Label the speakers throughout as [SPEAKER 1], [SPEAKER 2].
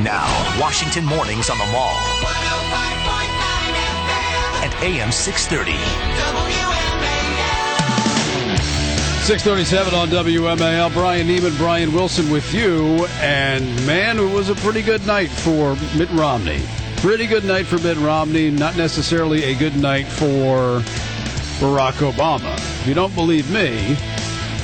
[SPEAKER 1] Now, Washington mornings on the Mall. 105.9 FM. And AM 630. WMAL.
[SPEAKER 2] 637 on WMAL. Brian Neiman, Brian Wilson with you. And, man, it was a pretty good night for Mitt Romney. Pretty good night for Mitt Romney. Not necessarily a good night for Barack Obama. If you don't believe me,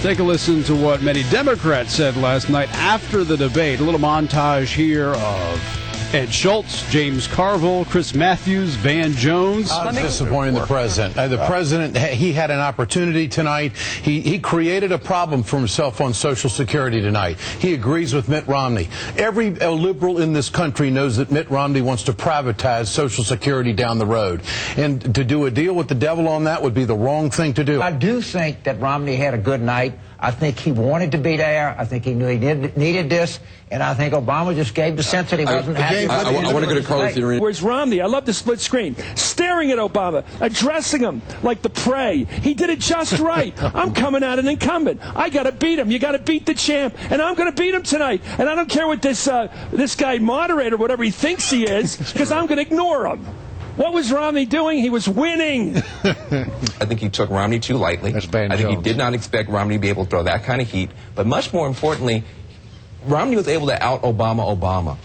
[SPEAKER 2] take a listen to what many Democrats said last night after the debate. A little montage here of Ed Schultz, James Carville, Chris Matthews, Van Jones.
[SPEAKER 3] Disappointing the president. The president, he had an opportunity tonight. He created a problem for himself on Social Security tonight. He agrees with Mitt Romney. Every liberal in this country knows that Mitt Romney wants to privatize Social Security down the road. And to do a deal with the devil on that would be the wrong thing to do.
[SPEAKER 4] I do think that Romney had a good night. I think he wanted to be there. I think he knew he needed this. And I think Obama just gave the sense that he wasn't happy.
[SPEAKER 5] I want to go to Carlos theory.
[SPEAKER 6] Where's Romney? I love the split screen. Staring at Obama, addressing him like the prey. He did it just right. I'm coming at an incumbent. I got to beat him. You got to beat the champ. And I'm going to beat him tonight. And I don't care what this guy moderator, whatever he thinks he is, because I'm going to ignore him. What was Romney doing? He was winning.
[SPEAKER 5] I think he took Romney too lightly. I think he did not expect Romney to be able to throw that kind of heat. But much more importantly, Romney was able to out-Obama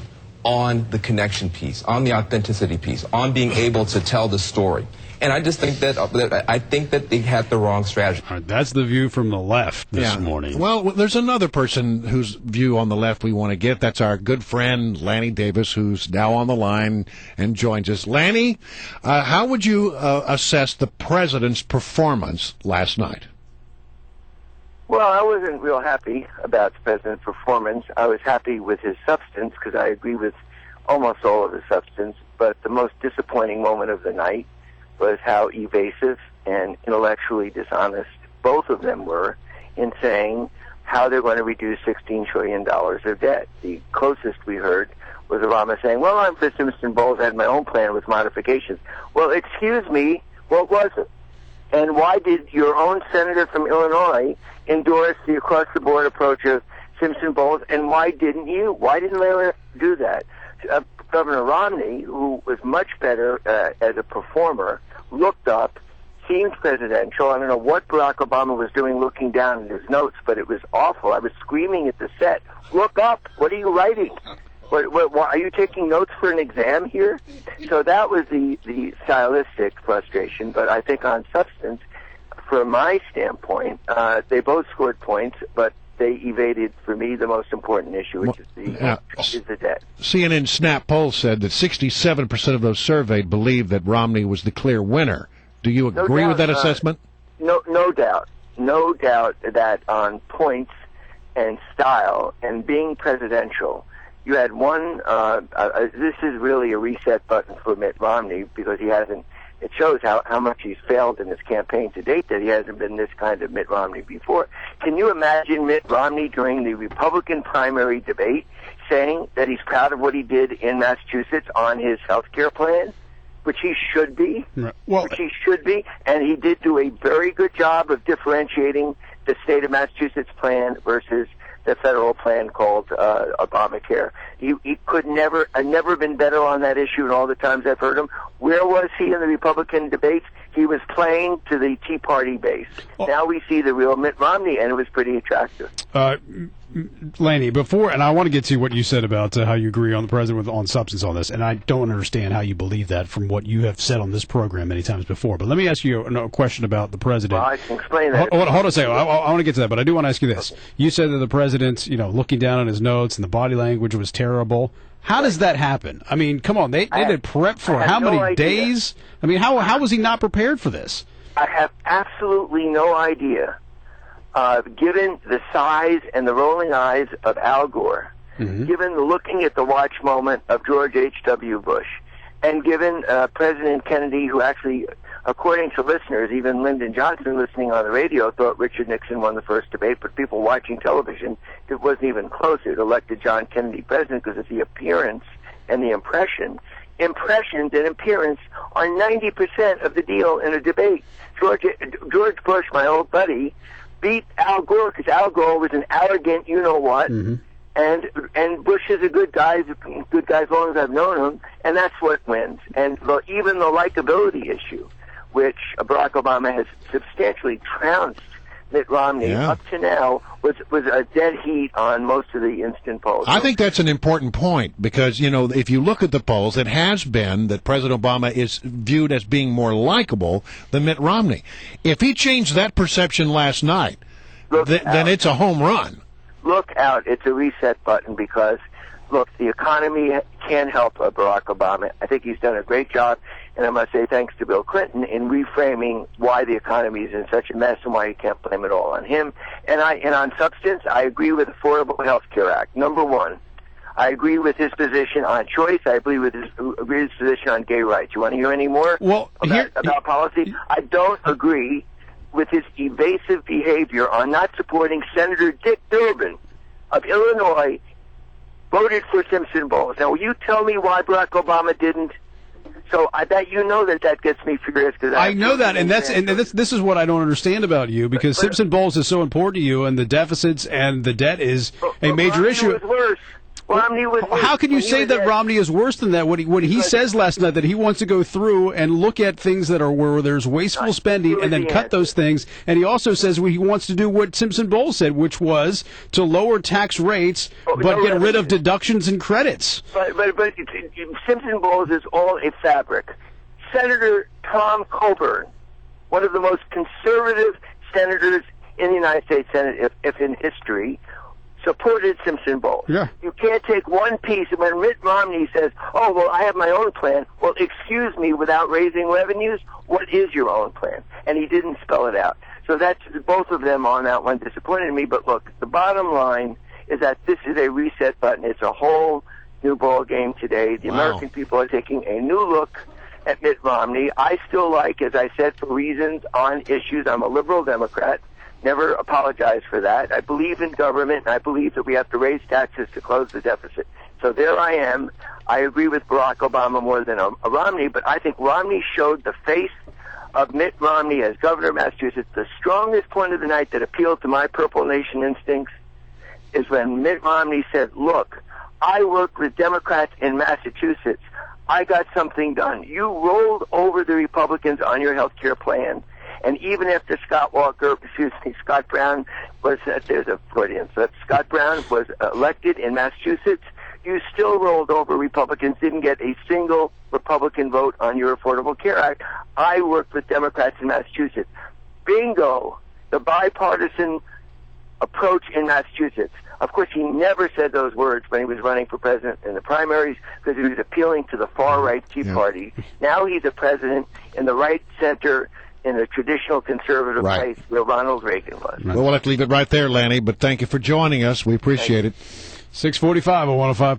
[SPEAKER 5] on the connection piece, on the authenticity piece, on being able to tell the story. And I just think that they had the wrong strategy.
[SPEAKER 2] All right, that's the view from the left this morning.
[SPEAKER 7] Well, there's another person whose view on the left we want to get. That's our good friend Lanny Davis, who's now on the line and joins us. Lanny, how would you assess the president's performance last night?
[SPEAKER 8] Well, I wasn't real happy about the president's performance. I was happy with his substance because I agree with almost all of his substance. But the most disappointing moment of the night was how evasive and intellectually dishonest both of them were in saying how they're going to reduce $16 trillion of debt. The closest we heard was Obama saying, well, I'm for Simpson Bowles, I had my own plan with modifications. Well, excuse me, what was it? And why did your own senator from Illinois endorse the across-the-board approach of Simpson Bowles, and why didn't you? Why didn't Lanny do that? Governor Romney, who was much better as a performer, looked up, seemed presidential. I don't know what Barack Obama was doing looking down at his notes, but it was awful. I was screaming at the set, look up, what are you writing? What, are you taking notes for an exam here? So that was the stylistic frustration, but I think on substance, from my standpoint, they both scored points, but they evaded, for me, the most important issue, which is the debt.
[SPEAKER 7] CNN Snap poll said that 67% of those surveyed believed that Romney was the clear winner. Do you agree with that assessment?
[SPEAKER 8] No doubt. No doubt that on points and style and being presidential, you had one, this is really a reset button for Mitt Romney because he hasn't, it shows how much he's failed in his campaign to date that he hasn't been this kind of Mitt Romney before. Can you imagine Mitt Romney during the Republican primary debate saying that he's proud of what he did in Massachusetts on his health care plan, which he should be, and he did do a very good job of differentiating the state of Massachusetts plan versus the federal plan called Obamacare. He could never been better on that issue in all the times I've heard him. Where was he in the Republican debates? He was playing to the Tea Party base. Now we see the real Mitt Romney, and it was pretty attractive.
[SPEAKER 2] Lanny, and I want to get to what you said about how you agree on the president on substance on this, and I don't understand how you believe that from what you have said on this program many times before. But let me ask you a question about the president.
[SPEAKER 8] Well, I can explain that.
[SPEAKER 2] Hold on a second. I want to get to that, but I do want to ask you this. You said that the president, looking down on his notes and the body language was terrible. How does that happen? I mean, come on, they did prep for how many days? I mean, how was he not prepared for this?
[SPEAKER 8] I have absolutely no idea. Given the size and the rolling eyes of Al Gore, given the looking at the watch moment of George H.W. Bush, and given President Kennedy, who actually, according to listeners, even Lyndon Johnson listening on the radio, thought Richard Nixon won the first debate, but people watching television, it wasn't even close. It elected John Kennedy president because of the appearance and the impression. Impressions and appearance are 90% of the deal in a debate. George Bush, my old buddy, beat Al Gore because Al Gore was an arrogant you-know-what, And Bush is a good guy as long as I've known him, and that's what wins. And even the likability issue, which Barack Obama has substantially trounced Mitt Romney up to now, was a dead heat on most of the instant polls.
[SPEAKER 7] I think that's an important point because, if you look at the polls, it has been that President Obama is viewed as being more likable than Mitt Romney. If he changed that perception last night, then it's a home run.
[SPEAKER 8] Look out. It's a reset button because, look, the economy can help Barack Obama. I think he's done a great job, and I must say thanks to Bill Clinton in reframing why the economy is in such a mess and why you can't blame it all on him. And on substance, I agree with Affordable Health Care Act. Number one, I agree with his position on choice. I agree with his position on gay rights. You want to hear any more about policy? I don't agree with his evasive behavior on not supporting Senator Dick Durbin of Illinois, voted for Simpson Bowles. Now, will you tell me why Barack Obama didn't? So I bet you know that gets me furious.
[SPEAKER 2] I know that, and this is what I don't understand about you, because Simpson Bowles is so important to you, and the deficits and the debt is a major issue.
[SPEAKER 8] Was worse. Romney was worse.
[SPEAKER 2] How can you say that Romney is worse than that when he says last night that he wants to go through and look at things that are where there's wasteful spending and then cut those things, and he also says he wants to do what Simpson Bowles said, which was to lower tax rates but get rid of deductions and credits.
[SPEAKER 8] But Simpson Bowles is all a fabric. Senator Tom Coburn, one of the most conservative senators in the United States Senate, if in history, supported Simpson Bowles.
[SPEAKER 2] Yeah.
[SPEAKER 8] You can't take one piece. And when Mitt Romney says, oh, well, I have my own plan, well, excuse me, without raising revenues, what is your own plan? And he didn't spell it out. So that's both of them on that one disappointed me. But look, the bottom line is that this is a reset button. It's a whole new ball game today. The American people are taking a new look at Mitt Romney. I still like, as I said, for reasons on issues, I'm a liberal Democrat. Never apologize for that. I believe in government, and I believe that we have to raise taxes to close the deficit. So there I am. I agree with Barack Obama more than Romney, but I think Romney showed the face of Mitt Romney as governor of Massachusetts. The strongest point of the night that appealed to my Purple Nation instincts is when Mitt Romney said, look, I worked with Democrats in Massachusetts. I got something done. You rolled over the Republicans on your health care plan. And even after Scott Brown was, there's a Freudian slip, Scott Brown was elected in Massachusetts, you still rolled over Republicans, didn't get a single Republican vote on your Affordable Care Act. I worked with Democrats in Massachusetts. Bingo, the bipartisan approach in Massachusetts. Of course, he never said those words when he was running for president in the primaries because he was appealing to the far-right Tea Party. Now he's a president in the right center, in a traditional conservative place where Ronald Reagan was.
[SPEAKER 7] Well, we'll have to leave it right there, Lanny, but thank you for joining us. We appreciate it.
[SPEAKER 2] 645 on 105.